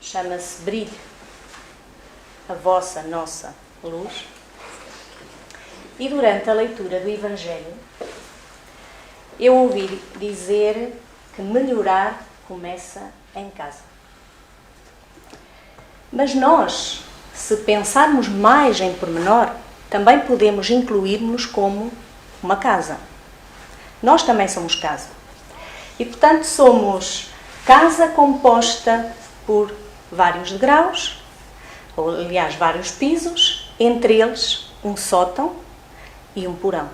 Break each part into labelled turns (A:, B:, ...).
A: chama-se Brilhe a vossa, nossa luz. E durante a leitura do Evangelho, eu ouvi dizer que melhorar começa em casa. Mas nós, se pensarmos mais em pormenor, também podemos incluir-nos como uma casa. Nós também somos casa. E, portanto, somos casa composta por vários degraus, ou, aliás, vários pisos, entre eles um sótão e um porão.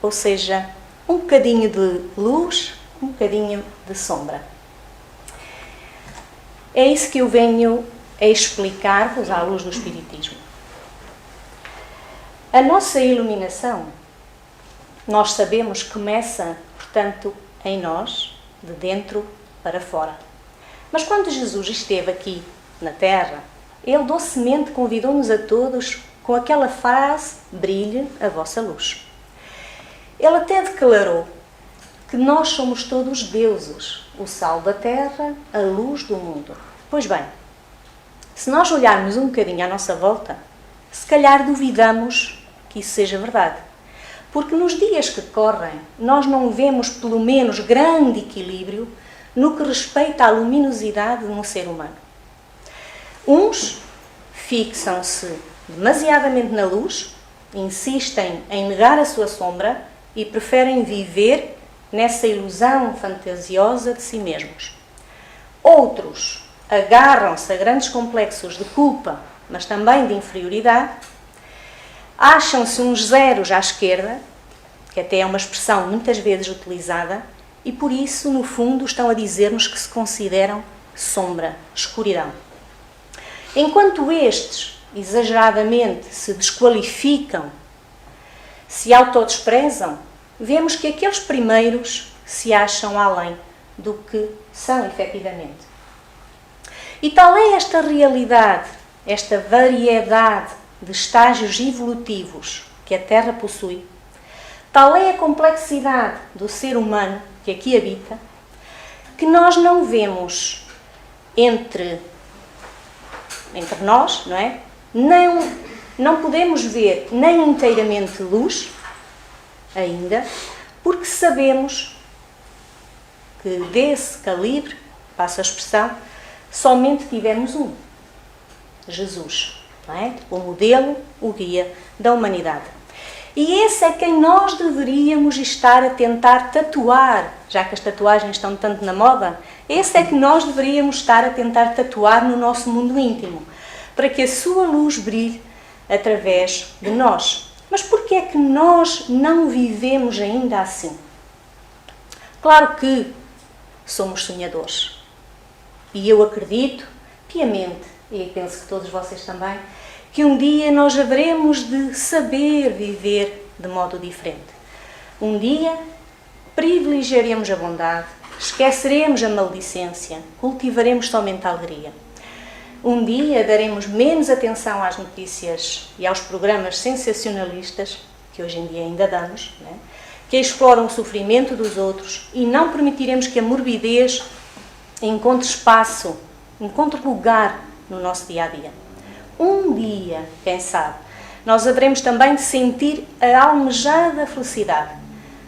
A: Ou seja, um bocadinho de luz, um bocadinho de sombra. É isso que eu venho a explicar-vos à luz do Espiritismo. A nossa iluminação, nós sabemos, começa, portanto, em nós, de dentro para fora. Mas quando Jesus esteve aqui na Terra, Ele docemente convidou-nos a todos com aquela frase: brilhe a vossa luz. Ele até declarou que nós somos todos deuses, o sal da terra, a luz do mundo. Pois bem, se nós olharmos um bocadinho à nossa volta, se calhar duvidamos que isso seja verdade. Porque nos dias que correm, nós não vemos pelo menos grande equilíbrio no que respeita à luminosidade no ser humano. Uns fixam-se demasiadamente na luz, insistem em negar a sua sombra e preferem viver nessa ilusão fantasiosa de si mesmos. Outros agarram-se a grandes complexos de culpa, mas também de inferioridade, acham-se uns zeros à esquerda, que até é uma expressão muitas vezes utilizada, e por isso, no fundo, estão a dizer-nos que se consideram sombra, escuridão. Enquanto estes, exageradamente, se desqualificam, se autodesprezam, vemos que aqueles primeiros se acham além do que são efetivamente. E tal é esta realidade, esta variedade de estágios evolutivos que a Terra possui, tal é a complexidade do ser humano que aqui habita, que nós não vemos entre nós, não é? Não podemos ver nem inteiramente luz, ainda, porque sabemos que desse calibre, passa a expressão, somente tivemos um, Jesus, não é? O modelo, o guia da humanidade. E esse é quem nós deveríamos estar a tentar tatuar, já que as tatuagens estão tanto na moda, esse é que nós deveríamos estar a tentar tatuar no nosso mundo íntimo, para que a sua luz brilhe através de nós. Mas porquê é que nós não vivemos ainda assim? Claro que somos sonhadores. E eu acredito piamente, e penso que todos vocês também, que um dia nós haveremos de saber viver de modo diferente. Um dia privilegiaremos a bondade, esqueceremos a maledicência, cultivaremos somente a alegria. Um dia daremos menos atenção às notícias e aos programas sensacionalistas, que hoje em dia ainda damos, né? Que exploram o sofrimento dos outros, e não permitiremos que a morbidez encontre espaço, encontre lugar no nosso dia-a-dia. Um dia, quem sabe, nós haveremos também de sentir a almejada felicidade,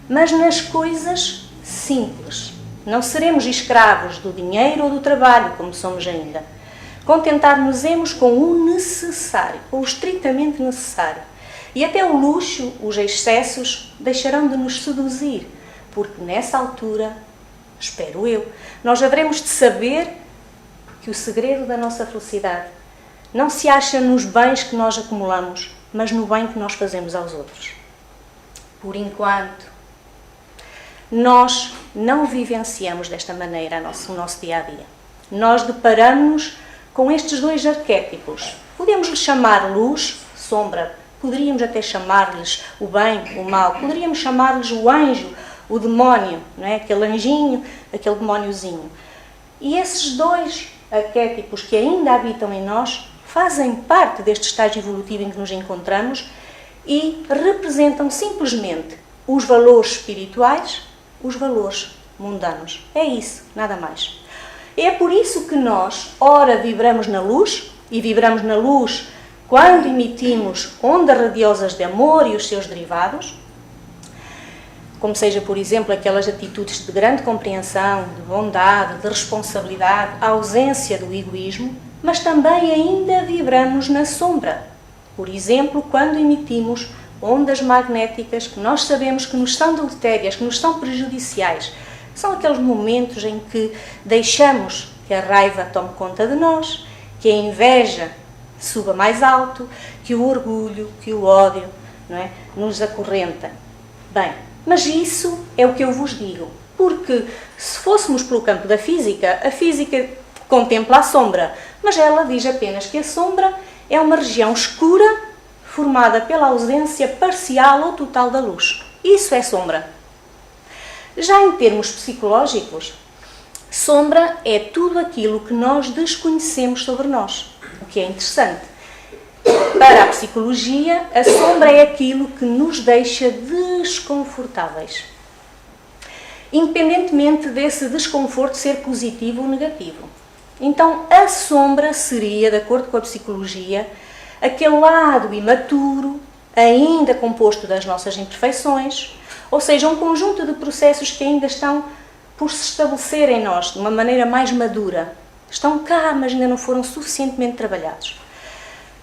A: mas nas coisas simples. Não seremos escravos do dinheiro ou do trabalho, como somos ainda. Contentar-nos-emos com o necessário, com o estritamente necessário. E até o luxo, os excessos, deixarão de nos seduzir, porque nessa altura, espero eu, nós haveremos de saber que o segredo da nossa felicidade não se acha nos bens que nós acumulamos, mas no bem que nós fazemos aos outros. Por enquanto, nós não vivenciamos desta maneira o nosso dia-a-dia. Nós deparamos-nos com estes dois arquétipos. Podemos lhes chamar luz, sombra, poderíamos até chamar-lhes o bem, o mal, poderíamos chamar-lhes o anjo, o demónio, não é? Aquele anjinho, aquele demóniozinho. E esses dois arquétipos que ainda habitam em nós fazem parte deste estágio evolutivo em que nos encontramos e representam simplesmente os valores espirituais, os valores mundanos. É isso, nada mais. É por isso que nós, ora, vibramos na luz, e vibramos na luz quando emitimos ondas radiosas de amor e os seus derivados, como seja, por exemplo, aquelas atitudes de grande compreensão, de bondade, de responsabilidade, a ausência do egoísmo, mas também ainda vibramos na sombra. Por exemplo, quando emitimos ondas magnéticas que nós sabemos que nos são deletérias, que nos são prejudiciais. São aqueles momentos em que deixamos que a raiva tome conta de nós, que a inveja suba mais alto, que o orgulho, que o ódio, não é, nos acorrenta. Bem, mas isso é o que eu vos digo, porque se fôssemos pelo campo da física, a física contempla a sombra, mas ela diz apenas que a sombra é uma região escura formada pela ausência parcial ou total da luz. Isso é sombra. Já em termos psicológicos, sombra é tudo aquilo que nós desconhecemos sobre nós, o que é interessante. Para a psicologia, a sombra é aquilo que nos deixa desconfortáveis, independentemente desse desconforto ser positivo ou negativo. Então, a sombra seria, de acordo com a psicologia, aquele lado imaturo, ainda composto das nossas imperfeições, ou seja, um conjunto de processos que ainda estão por se estabelecer em nós de uma maneira mais madura. Estão cá, mas ainda não foram suficientemente trabalhados.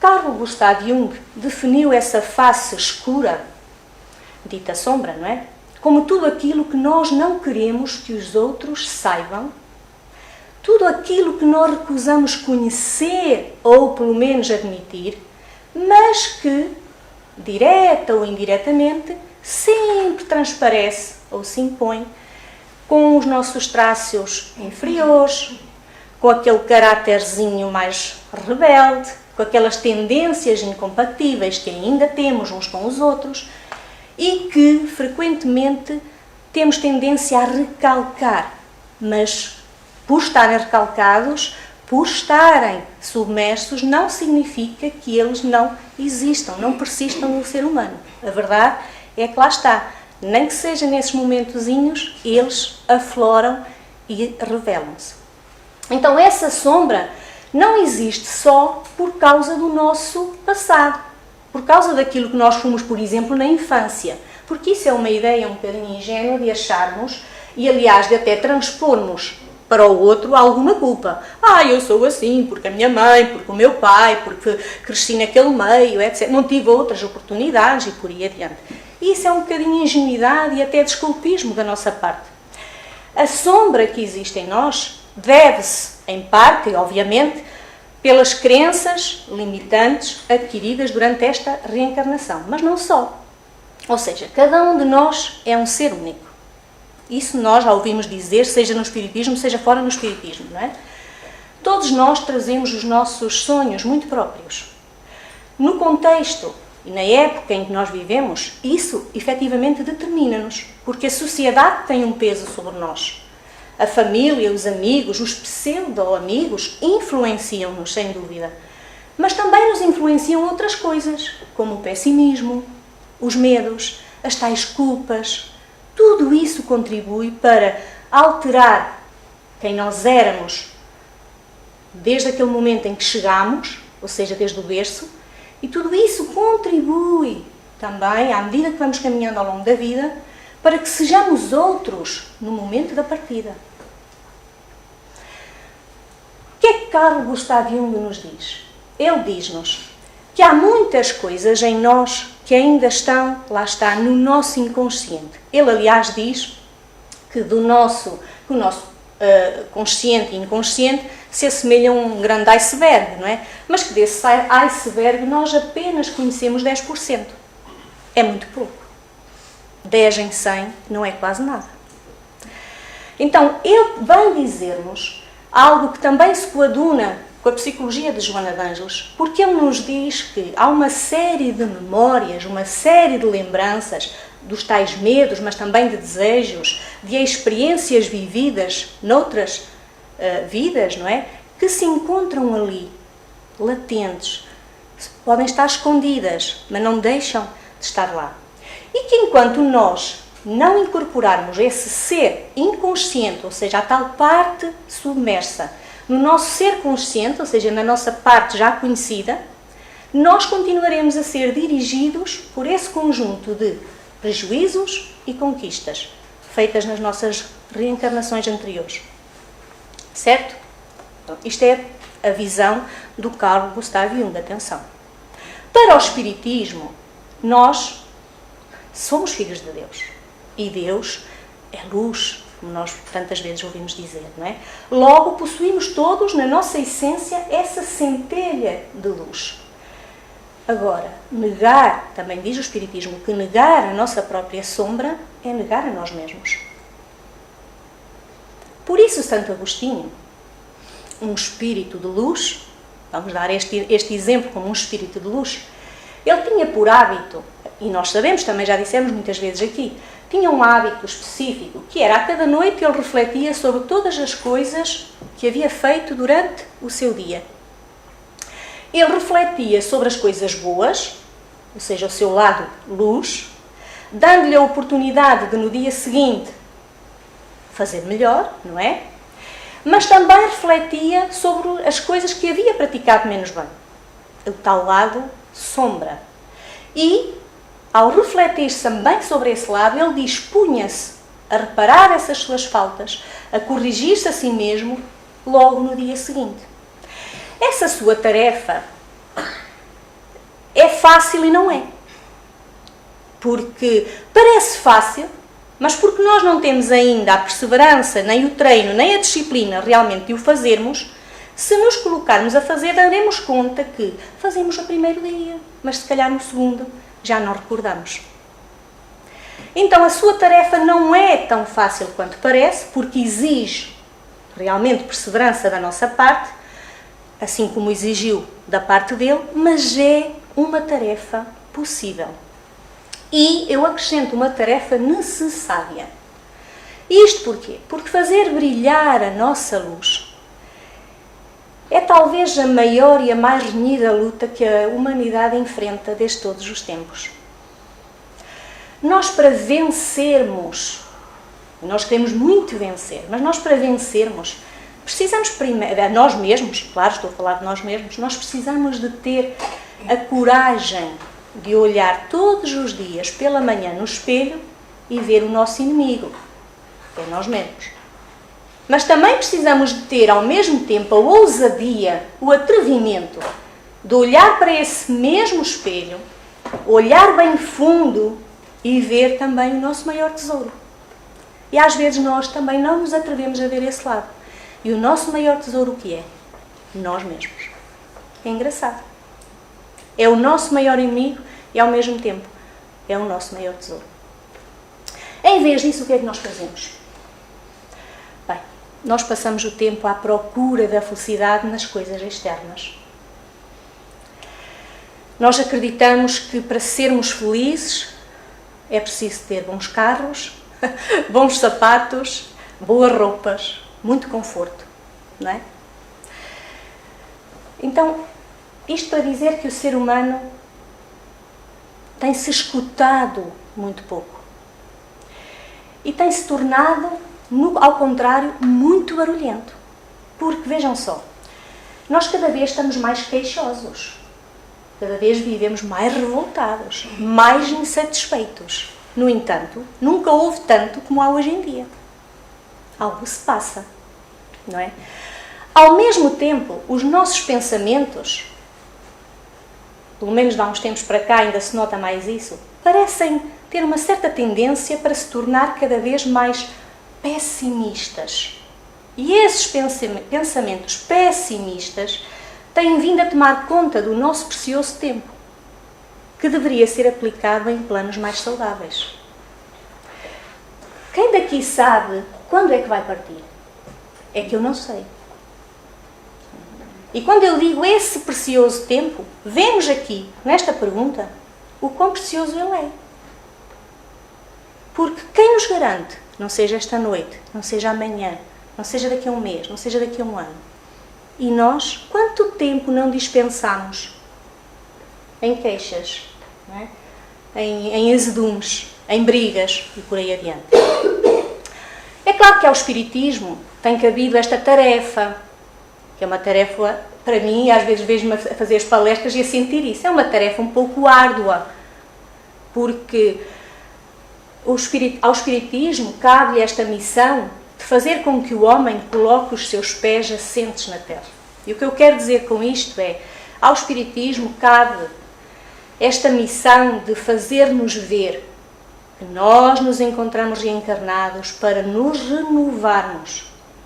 A: Carl Gustav Jung definiu essa face escura, dita sombra, não é? Como tudo aquilo que nós não queremos que os outros saibam, tudo aquilo que nós recusamos conhecer ou pelo menos admitir, mas que, direta ou indiretamente, sempre transparece ou se impõe com os nossos traços inferiores, com aquele caráterzinho mais rebelde, com aquelas tendências incompatíveis que ainda temos uns com os outros e que frequentemente temos tendência a recalcar, mas por estarem recalcados, por estarem submersos, não significa que eles não existam, não persistam no ser humano. A verdade é que lá está, nem que seja nesses momentozinhos, eles afloram e revelam-se. Então essa sombra não existe só por causa do nosso passado, por causa daquilo que nós fomos, por exemplo, na infância, porque isso é uma ideia um bocadinho ingênua de acharmos, e aliás de até transpormos para o outro alguma culpa. Eu sou assim porque a minha mãe, porque o meu pai, porque cresci naquele meio, etc. Não tive outras oportunidades e por aí adiante. Isso é um bocadinho ingenuidade e até desculpismo da nossa parte. A sombra que existe em nós deve-se, em parte, obviamente, pelas crenças limitantes adquiridas durante esta reencarnação, mas não só. Ou seja, cada um de nós é um ser único. Isso nós já ouvimos dizer, seja no espiritismo, seja fora no espiritismo, não é? Todos nós trazemos os nossos sonhos muito próprios. No contexto e na época em que nós vivemos, isso efetivamente determina-nos, porque a sociedade tem um peso sobre nós. A família, os amigos, os pseudo-amigos influenciam-nos, sem dúvida. Mas também nos influenciam outras coisas, como o pessimismo, os medos, as tais culpas. Tudo isso contribui para alterar quem nós éramos desde aquele momento em que chegámos, ou seja, desde o berço, e tudo isso contribui também, à medida que vamos caminhando ao longo da vida, para que sejamos outros no momento da partida. O que é que Carl Gustav Jung nos diz? Ele diz-nos que há muitas coisas em nós que ainda estão, lá está, no nosso inconsciente. Ele, aliás, diz que o nosso consciente e inconsciente se assemelham a um grande iceberg, não é? Mas que desse iceberg nós apenas conhecemos 10%. É muito pouco. 10 em 100 não é quase nada. Então, ele vem dizer-nos algo que também se coaduna com a psicologia de Joana de Ângeles, porque ele nos diz que há uma série de memórias, uma série de lembranças dos tais medos, mas também de desejos, de experiências vividas noutras vidas, não é? Que se encontram ali, latentes, podem estar escondidas, mas não deixam de estar lá. E que enquanto nós não incorporarmos esse ser inconsciente, ou seja, a tal parte submersa, no nosso ser consciente, ou seja, na nossa parte já conhecida, nós continuaremos a ser dirigidos por esse conjunto de prejuízos e conquistas feitas nas nossas reencarnações anteriores. Certo? Então, isto é a visão do Carl Gustav Jung. Atenção. Para o Espiritismo, nós somos filhos de Deus. E Deus é luz, como nós tantas vezes ouvimos dizer, não é? Logo, possuímos todos, na nossa essência, essa centelha de luz. Agora, negar, também diz o Espiritismo, que negar a nossa própria sombra é negar a nós mesmos. Por isso, Santo Agostinho, um espírito de luz, vamos dar este exemplo como um espírito de luz, ele tinha por hábito, e nós sabemos, também já dissemos muitas vezes aqui, tinha um hábito específico, que era a cada noite ele refletia sobre todas as coisas que havia feito durante o seu dia. Ele refletia sobre as coisas boas, ou seja, o seu lado luz, dando-lhe a oportunidade de no dia seguinte fazer melhor, não é? Mas também refletia sobre as coisas que havia praticado menos bem, o tal lado sombra. E, ao refletir também sobre esse lado, ele dispunha-se a reparar essas suas faltas, a corrigir-se a si mesmo logo no dia seguinte. Essa sua tarefa é fácil e não é. Porque parece fácil, mas porque nós não temos ainda a perseverança, nem o treino, nem a disciplina realmente de o fazermos, se nos colocarmos a fazer, daremos conta que fazemos no primeiro dia, mas se calhar no segundo já não recordamos. Então a sua tarefa não é tão fácil quanto parece, porque exige realmente perseverança da nossa parte, assim como exigiu da parte dele, mas é uma tarefa possível. E eu acrescento uma tarefa necessária. Isto porquê? Porque fazer brilhar a nossa luz é talvez a maior e a mais renhida luta que a humanidade enfrenta desde todos os tempos. Nós, para vencermos, nós queremos muito vencer, mas nós, para vencermos, precisamos primeiro, nós mesmos, claro, estou a falar de nós mesmos, nós precisamos de ter a coragem de olhar todos os dias pela manhã no espelho e ver o nosso inimigo, que é nós mesmos. Mas também precisamos de ter, ao mesmo tempo, a ousadia, o atrevimento de olhar para esse mesmo espelho, olhar bem fundo e ver também o nosso maior tesouro. E às vezes nós também não nos atrevemos a ver esse lado. E o nosso maior tesouro o que é? Nós mesmos. É engraçado. É o nosso maior inimigo e, ao mesmo tempo, é o nosso maior tesouro. Em vez disso, o que é que nós fazemos? Bem, nós passamos o tempo à procura da felicidade nas coisas externas. Nós acreditamos que para sermos felizes é preciso ter bons carros, bons sapatos, boas roupas, muito conforto, não é? Então, isto para dizer que o ser humano tem-se escutado muito pouco. E tem-se tornado, ao contrário, muito barulhento. Porque, vejam só, nós cada vez estamos mais queixosos. Cada vez vivemos mais revoltados, mais insatisfeitos. No entanto, nunca houve tanto como há hoje em dia. Algo se passa, não é? Ao mesmo tempo, os nossos pensamentos, pelo menos de há uns tempos para cá ainda se nota mais isso, parecem ter uma certa tendência para se tornar cada vez mais pessimistas. E esses pensamentos pessimistas têm vindo a tomar conta do nosso precioso tempo, que deveria ser aplicado em planos mais saudáveis. Quem daqui sabe quando é que vai partir? É que eu não sei. E quando eu digo esse precioso tempo, vemos aqui, nesta pergunta, o quão precioso ele é. Porque quem nos garante, não seja esta noite, não seja amanhã, não seja daqui a um mês, não seja daqui a um ano. E nós, quanto tempo não dispensamos em queixas, não é? em azedumes, em brigas e por aí adiante. É claro que ao Espiritismo tem cabido esta tarefa, que é uma tarefa, para mim, às vezes vejo-me a fazer as palestras e a sentir isso. É uma tarefa um pouco árdua, porque ao Espiritismo cabe esta missão de fazer com que o homem coloque os seus pés assentes na terra. E o que eu quero dizer com isto é, ao Espiritismo cabe esta missão de fazer-nos ver que nós nos encontramos reencarnados para nos renovarmos.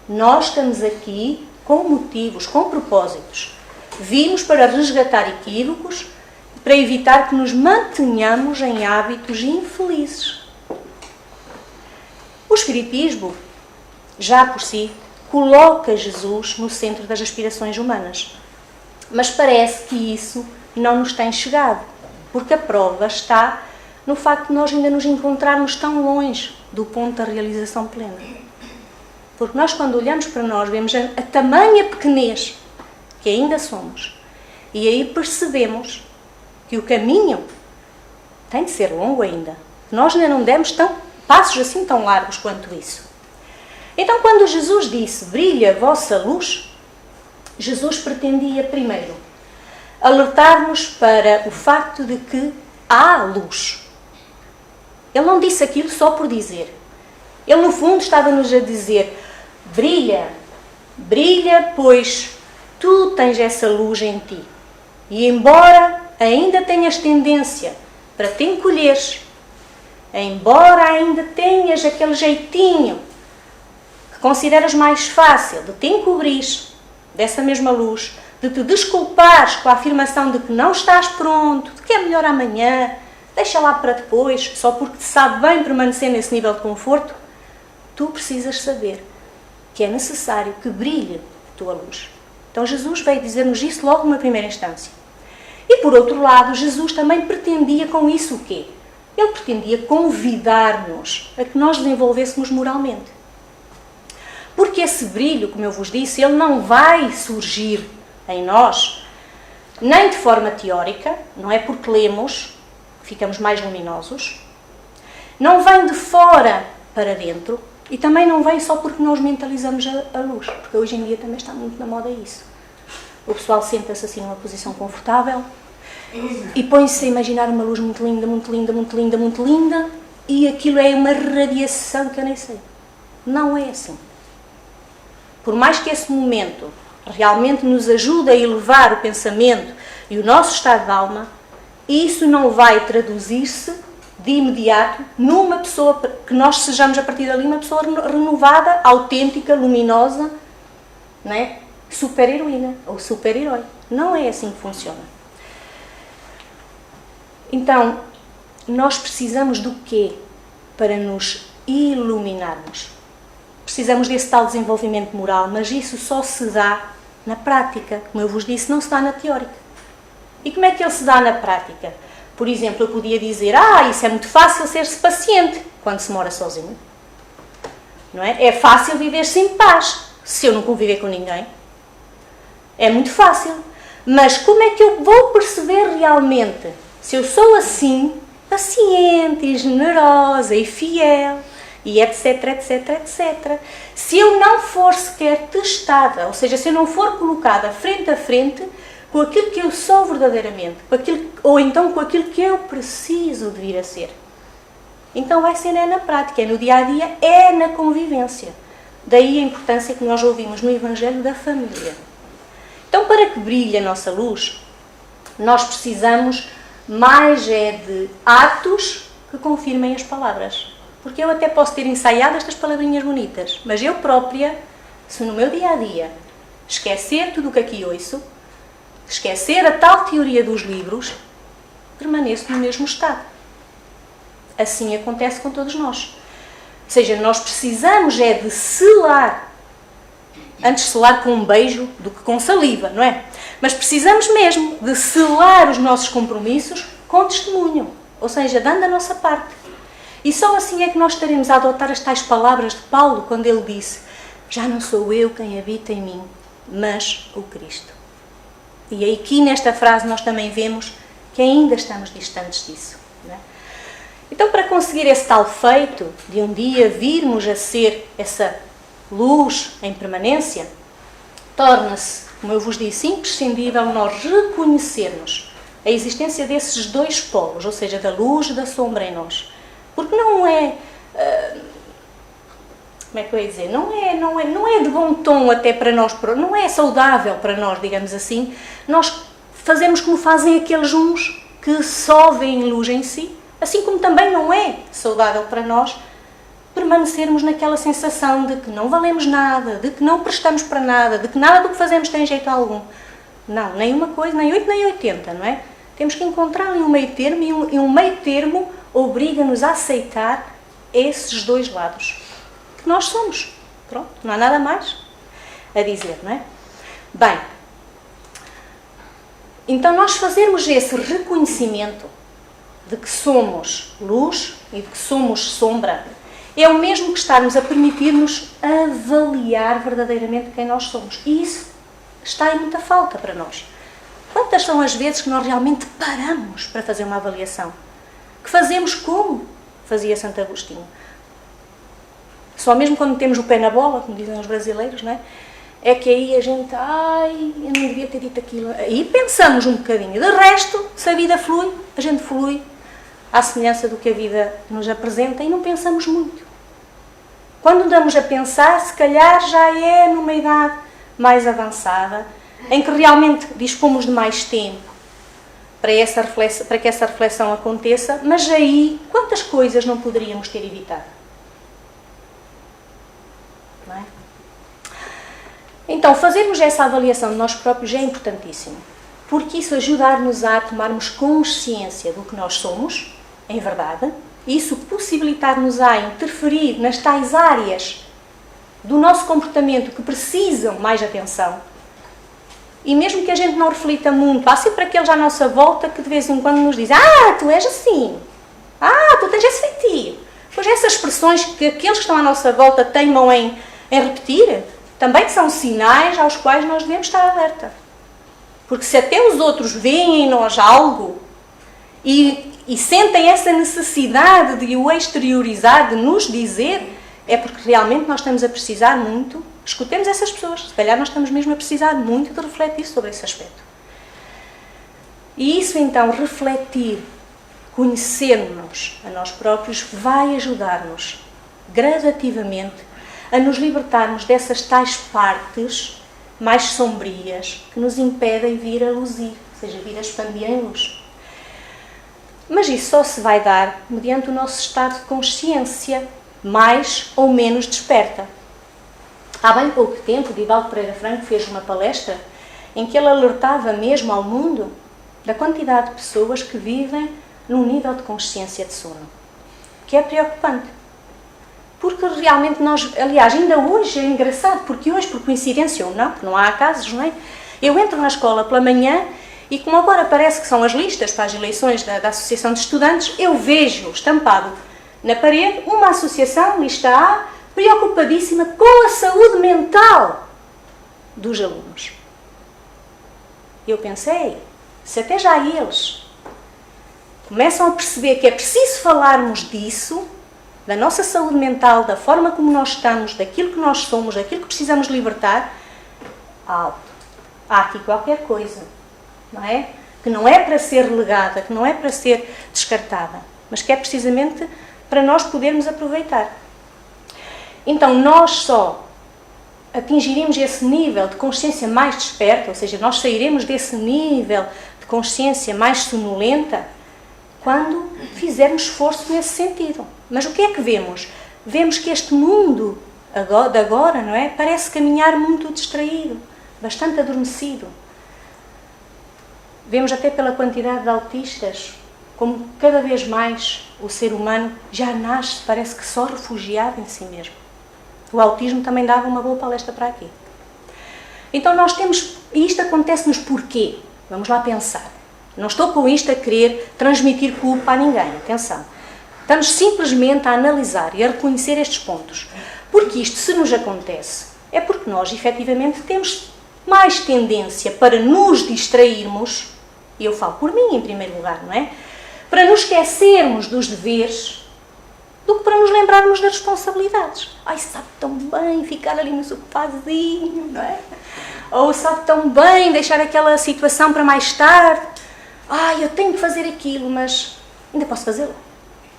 A: Nós estamos aqui com motivos, com propósitos. Vimos para resgatar equívocos, para evitar que nos mantenhamos em hábitos infelizes. O Espiritismo, já por si, coloca Jesus no centro das aspirações humanas. Mas parece que isso não nos tem chegado, porque a prova está no facto de nós ainda nos encontrarmos tão longe do ponto da realização plena. Porque nós, quando olhamos para nós, vemos a tamanha pequenez que ainda somos. E aí percebemos que o caminho tem de ser longo ainda. Nós ainda não demos passos assim tão largos quanto isso. Então, quando Jesus disse, brilha a vossa luz, Jesus pretendia, primeiro, alertar-nos para o facto de que há luz. Ele não disse aquilo só por dizer. Ele, no fundo, estava-nos a dizer, brilha, brilha, pois tu tens essa luz em ti. E embora ainda tenhas tendência para te encolheres, embora ainda tenhas aquele jeitinho que consideras mais fácil de te encobrires dessa mesma luz, de te desculpares com a afirmação de que não estás pronto, de que é melhor amanhã, deixa lá para depois, só porque te sabe bem permanecer nesse nível de conforto, tu precisas saber que é necessário que brilhe a tua luz. Então Jesus veio dizer-nos isso logo numa primeira instância. E por outro lado, Jesus também pretendia com isso o quê? Ele pretendia convidar-nos a que nós desenvolvêssemos moralmente. Porque esse brilho, como eu vos disse, ele não vai surgir em nós, nem de forma teórica, não é porque lemos que ficamos mais luminosos, não vem de fora para dentro e também não vem só porque nós mentalizamos a luz, porque hoje em dia também está muito na moda isso. O pessoal senta-se assim numa posição confortável e põe-se a imaginar uma luz muito linda, muito linda, muito linda, muito linda, e aquilo é uma radiação que eu nem sei. Não é assim. Por mais que esse momento realmente nos ajude a elevar o pensamento e o nosso estado de alma, isso não vai traduzir-se de imediato numa pessoa, que nós sejamos a partir dali uma pessoa renovada, autêntica, luminosa, não é? Super-heroína ou super-herói. Não é assim que funciona. Então, nós precisamos do quê para nos iluminarmos? Precisamos desse tal desenvolvimento moral, mas isso só se dá na prática. Como eu vos disse, não se dá na teórica. E como é que ele se dá na prática? Por exemplo, eu podia dizer, isso é muito fácil ser-se paciente quando se mora sozinho. Não é? É fácil viver-se em paz se eu não conviver com ninguém. É muito fácil. Mas como é que eu vou perceber realmente se eu sou assim, paciente e generosa e fiel, e etc, etc, etc. Se eu não for sequer testada, ou seja, se eu não for colocada frente a frente com aquilo que eu sou verdadeiramente, ou então com aquilo que eu preciso de vir a ser. Então vai ser na prática, é no dia-a-dia, é na convivência. Daí a importância que nós ouvimos no Evangelho da família. Então, para que brilhe a nossa luz, nós precisamos mais de atos que confirmem as palavras. Porque eu até posso ter ensaiado estas palavrinhas bonitas, mas eu própria, se no meu dia-a-dia esquecer tudo o que aqui ouço, esquecer a tal teoria dos livros, permaneço no mesmo estado. Assim acontece com todos nós. Ou seja, nós precisamos de selar, antes selar com um beijo do que com saliva, não é? Mas precisamos mesmo de selar os nossos compromissos com testemunho, ou seja, dando a nossa parte. E só assim é que nós estaremos a adotar as tais palavras de Paulo, quando ele disse, já não sou eu quem habita em mim, mas o Cristo. E aqui nesta frase nós também vemos que ainda estamos distantes disso. Não é? Então, para conseguir esse tal feito, de um dia virmos a ser essa luz em permanência, torna-se, como eu vos disse, imprescindível nós reconhecermos a existência desses dois polos, ou seja, da luz e da sombra em nós. Porque não é... como é que eu ia dizer? Não é de bom tom até para nós, não é saudável para nós, digamos assim, nós fazemos como fazem aqueles uns que só veem luz em si, assim como também não é saudável para nós permanecermos naquela sensação de que não valemos nada, de que não prestamos para nada, de que nada do que fazemos tem jeito algum. Não, nem uma coisa, nem 8 nem 80, não é? Temos que encontrar ali um meio termo e um meio termo obriga-nos a aceitar esses dois lados que nós somos. Pronto, não há nada mais a dizer, não é? Bem, então nós fazermos esse reconhecimento de que somos luz e de que somos sombra é o mesmo que estarmos a permitir-nos avaliar verdadeiramente quem nós somos. E isso está em muita falta para nós. Quantas são as vezes que nós realmente paramos para fazer uma avaliação? Que fazemos como fazia Santo Agostinho? Só mesmo quando temos o pé na bola, como dizem os brasileiros, não é? É que aí a gente, eu não devia ter dito aquilo. Aí pensamos um bocadinho. De resto, se a vida flui, a gente flui à semelhança do que a vida nos apresenta e não pensamos muito. Quando andamos a pensar, se calhar já é numa idade mais avançada, em que realmente dispomos de mais tempo para que essa reflexão aconteça, mas aí quantas coisas não poderíamos ter evitado? Não é? Então, fazermos essa avaliação de nós próprios é importantíssimo, porque isso ajuda-nos a tomarmos consciência do que nós somos, em verdade, e isso possibilitar-nos a interferir nas tais áreas do nosso comportamento que precisam mais atenção. E mesmo que a gente não reflita muito, há sempre aqueles à nossa volta que de vez em quando nos dizem: tu és assim, tu tens esse feitio. Pois essas expressões que aqueles que estão à nossa volta teimam em repetir, também são sinais aos quais nós devemos estar alerta. Porque se até os outros veem em nós algo e sentem essa necessidade de o exteriorizar, de nos dizer, é porque realmente nós estamos a precisar muito. Escutemos essas pessoas, se calhar nós estamos mesmo a precisar muito de refletir sobre esse aspecto. E isso então, refletir, conhecermos a nós próprios, vai ajudar-nos gradativamente a nos libertarmos dessas tais partes mais sombrias que nos impedem vir a luzir, ou seja, vir a expandir em luz. Mas isso só se vai dar mediante o nosso estado de consciência, mais ou menos desperta. Há bem pouco tempo, Divaldo Pereira Franco fez uma palestra em que ele alertava mesmo ao mundo da quantidade de pessoas que vivem num nível de consciência de sono, que é preocupante. Porque realmente nós, aliás, ainda hoje é engraçado, porque hoje, por coincidência ou não, porque não há acasos, não é? Eu entro na escola pela manhã e como agora parece que são as listas para as eleições da Associação de Estudantes, eu vejo estampado na parede uma associação, lista A, preocupadíssima com a saúde mental dos alunos. Eu pensei, se até já eles começam a perceber que é preciso falarmos disso, da nossa saúde mental, da forma como nós estamos, daquilo que nós somos, daquilo que precisamos libertar, alto. Há aqui qualquer coisa, não é? Que não é para ser relegada, que não é para ser descartada, mas que é precisamente para nós podermos aproveitar. Então, nós só atingiremos esse nível de consciência mais desperta, ou seja, nós sairemos desse nível de consciência mais sonolenta, quando fizermos esforço nesse sentido. Mas o que é que vemos? Vemos que este mundo de agora, não é? Parece caminhar muito distraído, bastante adormecido. Vemos até pela quantidade de autistas, como cada vez mais o ser humano já nasce, parece que só refugiado em si mesmo. O autismo também dava uma boa palestra para aqui. Então nós temos, e isto acontece-nos porquê? Vamos lá pensar. Não estou com isto a querer transmitir culpa a ninguém, atenção. Estamos simplesmente a analisar e a reconhecer estes pontos. Porque isto, se nos acontece, é porque nós, efetivamente, temos mais tendência para nos distrairmos, e eu falo por mim em primeiro lugar, não é? para nos esquecermos dos deveres do que para nos lembrarmos das responsabilidades. Ai, sabe tão bem ficar ali no sofazinho, não é? Ou sabe tão bem deixar aquela situação para mais tarde. Ai, eu tenho que fazer aquilo, mas ainda posso fazê-lo.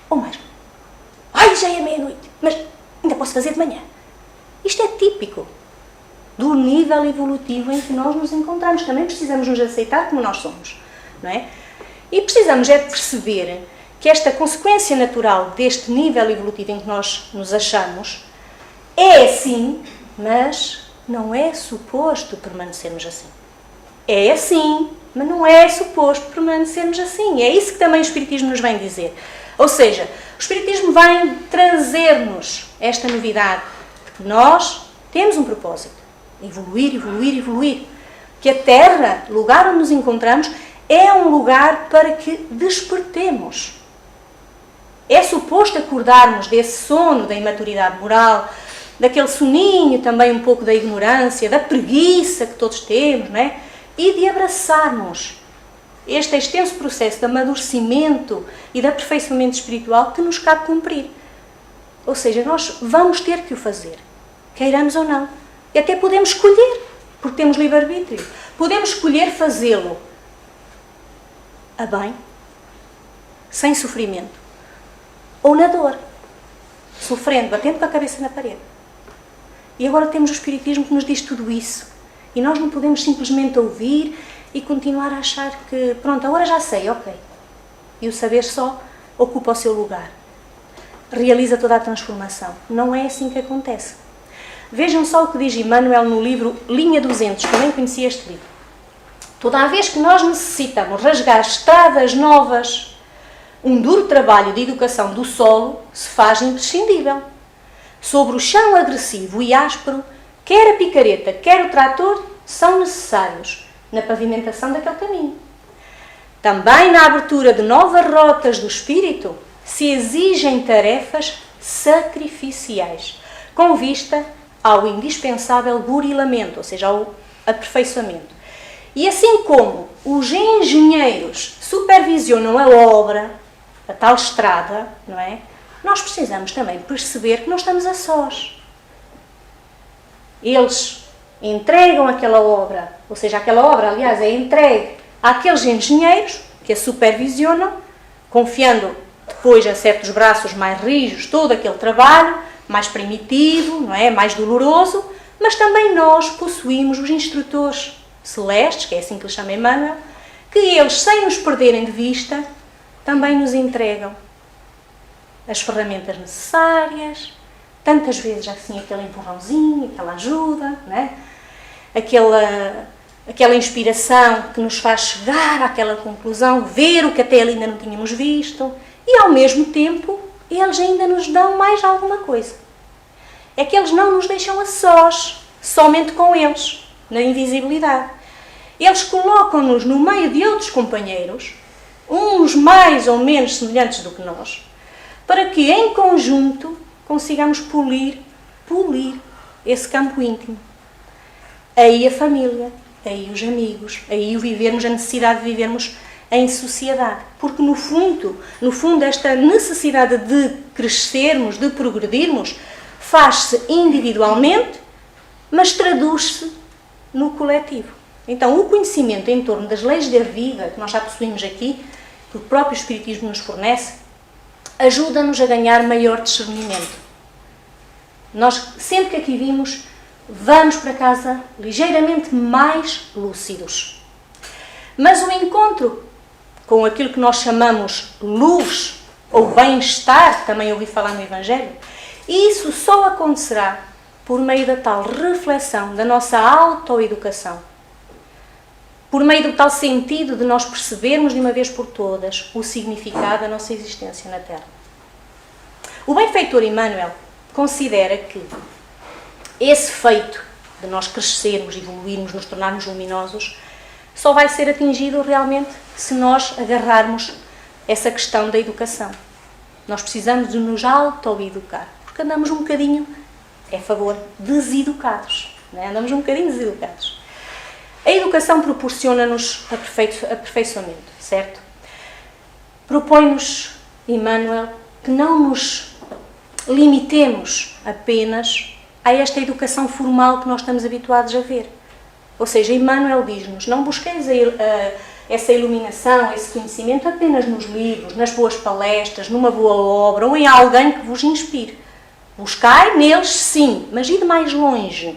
A: Ou mais. Ai, já é meia-noite, mas ainda posso fazer de manhã. Isto é típico do nível evolutivo em que nós nos encontramos. Também precisamos nos aceitar como nós somos, não é? E precisamos é de perceber que esta consequência natural deste nível evolutivo em que nós nos achamos é assim, mas não é suposto permanecermos assim. É assim, mas não é suposto permanecermos assim. É isso que também o Espiritismo nos vem dizer. Ou seja, o Espiritismo vem trazer-nos esta novidade de que nós temos um propósito. Evoluir, evoluir, evoluir. Que a Terra, lugar onde nos encontramos, é um lugar para que despertemos. É suposto acordarmos desse sono da imaturidade moral, daquele soninho também um pouco da ignorância, da preguiça que todos temos, não é? E de abraçarmos este extenso processo de amadurecimento e de aperfeiçoamento espiritual que nos cabe cumprir. Ou seja, nós vamos ter que o fazer, queiramos ou não. E até podemos escolher, porque temos livre-arbítrio. Podemos escolher fazê-lo a bem, sem sofrimento, ou na dor, sofrendo, batendo com a cabeça na parede. E agora temos o Espiritismo que nos diz tudo isso. E nós não podemos simplesmente ouvir e continuar a achar que, pronto, agora já sei, ok. E o saber só ocupa o seu lugar. Realiza toda a transformação. Não é assim que acontece. Vejam só o que diz Emmanuel no livro Linha 200, que eu nem conhecia este livro. Toda vez que nós necessitamos rasgar estradas novas, um duro trabalho de educação do solo se faz imprescindível. Sobre o chão agressivo e áspero, quer a picareta, quer o trator, são necessários na pavimentação daquele caminho. Também na abertura de novas rotas do espírito, se exigem tarefas sacrificiais, com vista ao indispensável burilamento, ou seja, ao aperfeiçoamento. E assim como os engenheiros supervisionam a obra, a tal estrada, não é? Nós precisamos também perceber que não estamos a sós. Eles entregam aquela obra, ou seja, aquela obra, aliás, é entregue àqueles engenheiros que a supervisionam, confiando depois a certos braços mais rijos todo aquele trabalho, mais primitivo, não é? Mais doloroso, mas também nós possuímos os instrutores celestes, que é assim que lhe chama Emmanuel, que eles, sem nos perderem de vista, também nos entregam as ferramentas necessárias, tantas vezes assim aquele empurrãozinho, aquela ajuda, não é? Aquela inspiração que nos faz chegar àquela conclusão, ver o que até ali ainda não tínhamos visto, e ao mesmo tempo eles ainda nos dão mais alguma coisa. É que eles não nos deixam a sós, somente com eles, na invisibilidade. Eles colocam-nos no meio de outros companheiros, uns mais ou menos semelhantes do que nós, para que em conjunto consigamos polir esse campo íntimo. Aí a família, aí os amigos, aí o vivermos, a necessidade de vivermos em sociedade. Porque no fundo, esta necessidade de crescermos, de progredirmos, faz-se individualmente, mas traduz-se no coletivo. Então, o conhecimento em torno das leis da vida, que nós já possuímos aqui, que o próprio Espiritismo nos fornece, ajuda-nos a ganhar maior discernimento. Nós, sempre que aqui vimos, vamos para casa ligeiramente mais lúcidos. Mas o encontro com aquilo que nós chamamos luz ou bem-estar, também ouvi falar no Evangelho, isso só acontecerá por meio da tal reflexão, da nossa autoeducação. Por meio do tal sentido de nós percebermos de uma vez por todas o significado da nossa existência na Terra. O benfeitor Emmanuel considera que esse feito de nós crescermos, evoluirmos, nos tornarmos luminosos, só vai ser atingido realmente se nós agarrarmos essa questão da educação. Nós precisamos de nos autoeducar, porque andamos um bocadinho, é favor, deseducados. Não é? Andamos um bocadinho deseducados. A educação proporciona-nos aperfeiçoamento, certo? propõe-nos, Emmanuel, que não nos limitemos apenas a esta educação formal que nós estamos habituados a ver. Ou seja, Emmanuel diz-nos, não busqueis essa iluminação, esse conhecimento apenas nos livros, nas boas palestras, numa boa obra ou em alguém que vos inspire. Buscai neles, sim, mas ide mais longe.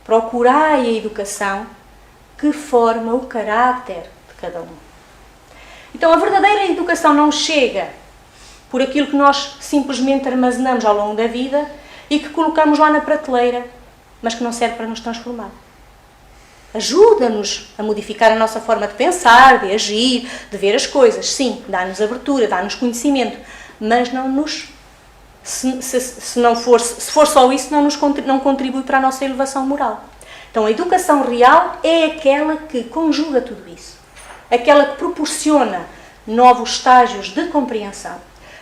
A: Procurai a educação que forma o caráter de cada um. Então, a verdadeira educação não chega por aquilo que nós simplesmente armazenamos ao longo da vida e que colocamos lá na prateleira, mas que não serve para nos transformar. Ajuda-nos a modificar a nossa forma de pensar, de agir, de ver as coisas. Sim, dá-nos abertura, dá-nos conhecimento, mas não nos, se for só isso, não contribui para a nossa elevação moral. Então, a educação real é aquela que conjuga tudo isso. Aquela que proporciona novos estágios de compreensão,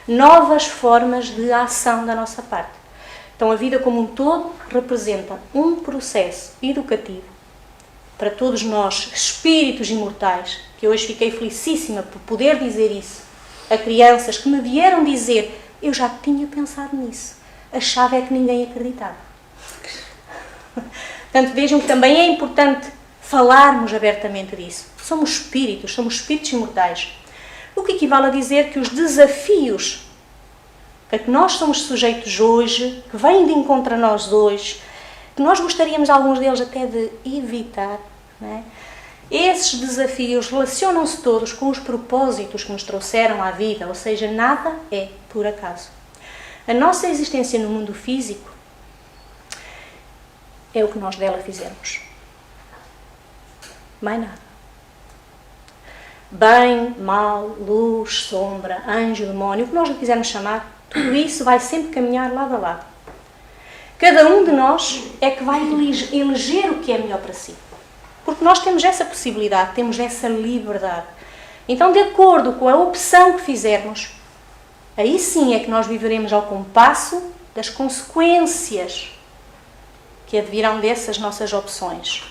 A: novas formas de ação da nossa parte. Então, a vida como um todo representa um processo educativo para todos nós, espíritos imortais, que hoje fiquei felicíssima por poder dizer isso a crianças que me vieram dizer: eu já tinha pensado nisso, achava é que ninguém acreditava. Portanto, vejam que também é importante falarmos abertamente disso. Somos espíritos imortais. O que equivale a dizer que os desafios a que nós somos sujeitos hoje, que vêm de encontro a nós hoje, que nós gostaríamos, alguns deles, até de evitar, não é? Esses desafios relacionam-se todos com os propósitos que nos trouxeram à vida, ou seja, nada é por acaso. A nossa existência no mundo físico é o que nós dela fizermos. Mais nada. Bem, mal, luz, sombra, anjo, demónio, o que nós lhe quisermos chamar, tudo isso vai sempre caminhar lado a lado. Cada um de nós é que vai eleger o que é melhor para si. Porque nós temos essa possibilidade, temos essa liberdade. Então, de acordo com a opção que fizermos, aí sim é que nós viveremos ao compasso das consequências que advirão dessas nossas opções.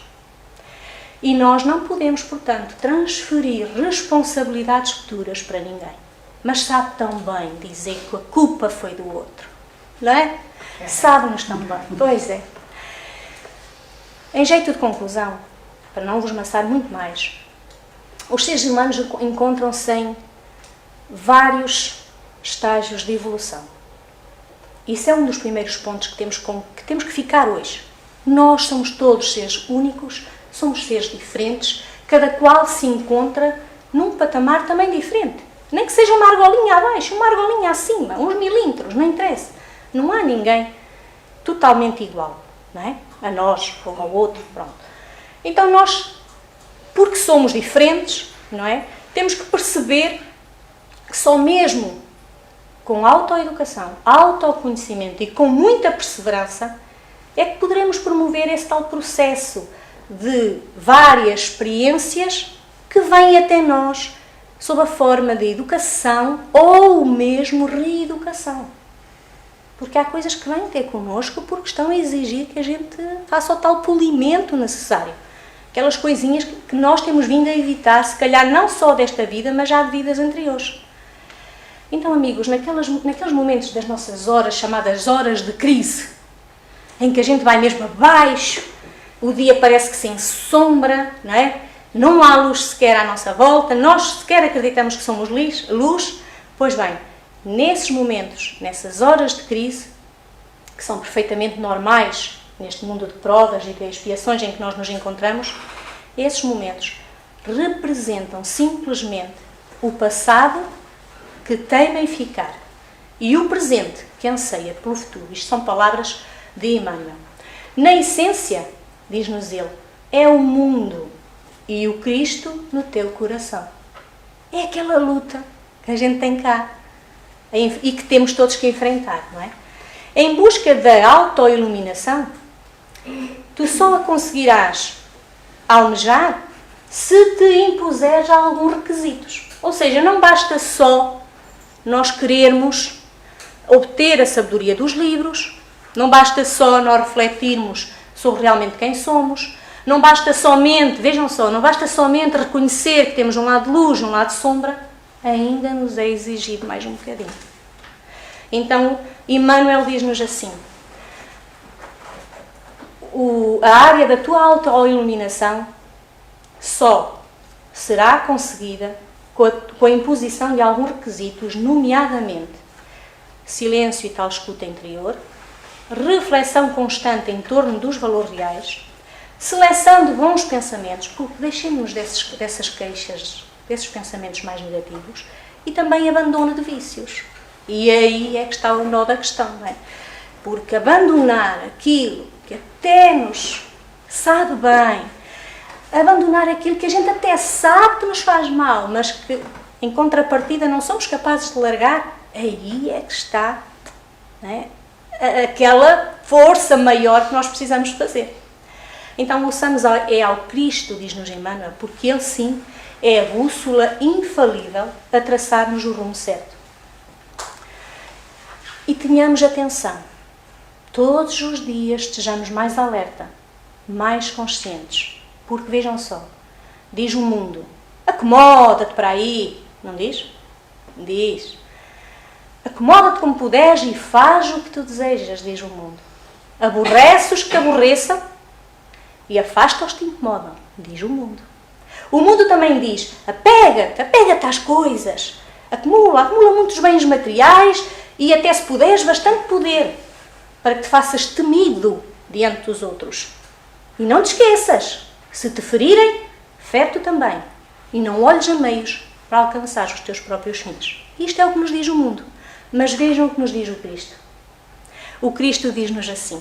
A: E nós não podemos, portanto, transferir responsabilidades futuras para ninguém. Mas sabe tão bem dizer que a culpa foi do outro. Não é? Sabe-nos tão bem. Pois é. Em jeito de conclusão, para não vos maçar muito mais, os seres humanos encontram-se em vários estágios de evolução. Isso é um dos primeiros pontos que temos que ficar hoje. Nós somos todos seres únicos, somos seres diferentes, cada qual se encontra num patamar também diferente. Nem que seja uma argolinha abaixo, uma argolinha acima, uns milímetros, não interessa. Não há ninguém totalmente igual, não é? A nós ou ao outro, pronto. Então nós, porque somos diferentes, não é? Temos que perceber que só mesmo com autoeducação, autoconhecimento e com muita perseverança é que poderemos promover esse tal processo de várias experiências que vêm até nós sob a forma de educação ou mesmo reeducação. Porque há coisas que vêm ter connosco porque estão a exigir que a gente faça o tal polimento necessário. Aquelas coisinhas que nós temos vindo a evitar, se calhar não só desta vida, mas já de vidas anteriores. Então, amigos, naqueles momentos das nossas horas, chamadas horas de crise, em que a gente vai mesmo abaixo, o dia parece que se ensombra, não é? Não há luz sequer à nossa volta, nós sequer acreditamos que somos luz. Pois bem, nesses momentos, nessas horas de crise, que são perfeitamente normais neste mundo de provas e de expiações em que nós nos encontramos, esses momentos representam simplesmente o passado que teima em ficar e o presente que anseia pelo futuro. Isto são palavras de Emmanuel. Na essência, diz-nos ele, é o mundo e o Cristo no teu coração. É aquela luta que a gente tem cá e que temos todos que enfrentar, não é? Em busca da autoiluminação, tu só a conseguirás almejar se te impuseres alguns requisitos. Ou seja, não basta só nós querermos obter a sabedoria dos livros, não basta só nós refletirmos sobre realmente quem somos, não basta somente, vejam só, não basta somente reconhecer que temos um lado de luz, um lado de sombra, ainda nos é exigido mais um bocadinho. Então, Emmanuel diz-nos assim: a área da tua autoiluminação só será conseguida com a imposição de alguns requisitos, nomeadamente silêncio e tal escuta interior, reflexão constante em torno dos valores reais, seleção de bons pensamentos, porque deixemos-nos dessas queixas, desses pensamentos mais negativos, e também abandono de vícios. E aí é que está o nó da questão, não é? Porque abandonar aquilo que até nos sabe bem, abandonar aquilo que a gente até sabe que nos faz mal, mas que em contrapartida não somos capazes de largar, aí é que está, não é? Aquela força maior que nós precisamos fazer. Então, ouçamos ao Cristo, diz-nos Emmanuel, porque Ele sim é a bússola infalível a traçar-nos o rumo certo. E tenhamos atenção, todos os dias estejamos mais alerta, mais conscientes, porque vejam só, diz o mundo, acomoda-te para aí, não diz? Diz. Acomoda-te como puderes e faz o que tu desejas, diz o mundo. Aborrece os que te aborreçam e afasta os que te incomodam, diz o mundo. O mundo também diz, apega-te às coisas, acumula muitos bens materiais e até se puderes bastante poder, para que te faças temido diante dos outros. E não te esqueças, se te ferirem, fere tu também, e não olhes a meios para alcançar os teus próprios fins. Isto é o que nos diz o mundo. Mas vejam o que nos diz o Cristo. O Cristo diz-nos assim: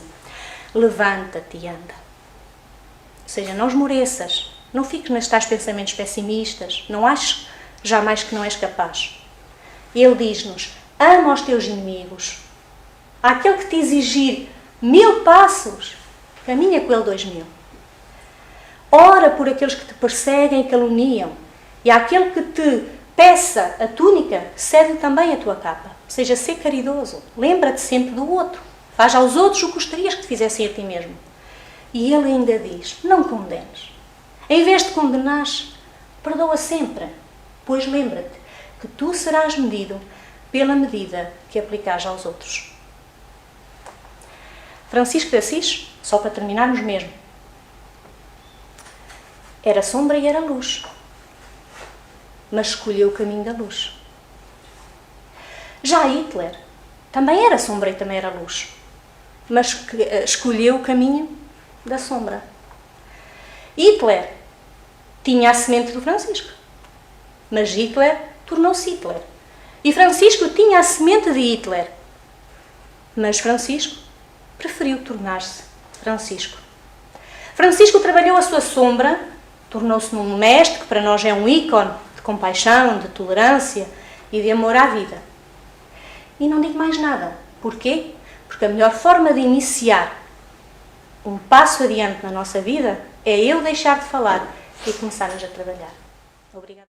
A: levanta-te e anda. Ou seja, não esmoreças, não fiques nestes tais pensamentos pessimistas, não aches jamais que não és capaz. Ele diz-nos: ama os teus inimigos. Àquele que te exigir 1000 passos, caminha com ele 2000. Ora por aqueles que te perseguem e caluniam, e àquele que te peça a túnica, cede também a tua capa. Ou seja, ser caridoso. Lembra-te sempre do outro. Faz aos outros o que gostarias que te fizessem a ti mesmo. E ele ainda diz, não condenes. Em vez de condenares, perdoa sempre. Pois lembra-te que tu serás medido pela medida que aplicares aos outros. Francisco de Assis, só para terminarmos mesmo, era sombra e era luz, mas escolheu o caminho da luz. Já Hitler também era sombra e também era luz, mas escolheu o caminho da sombra. Hitler tinha a semente do Francisco, mas Hitler tornou-se Hitler. E Francisco tinha a semente de Hitler, mas Francisco preferiu tornar-se Francisco. Francisco trabalhou a sua sombra, tornou-se num mestre que para nós é um ícone de compaixão, de tolerância e de amor à vida. E não digo mais nada. Porquê? Porque a melhor forma de iniciar um passo adiante na nossa vida é eu deixar de falar e começarmos a trabalhar. Obrigada.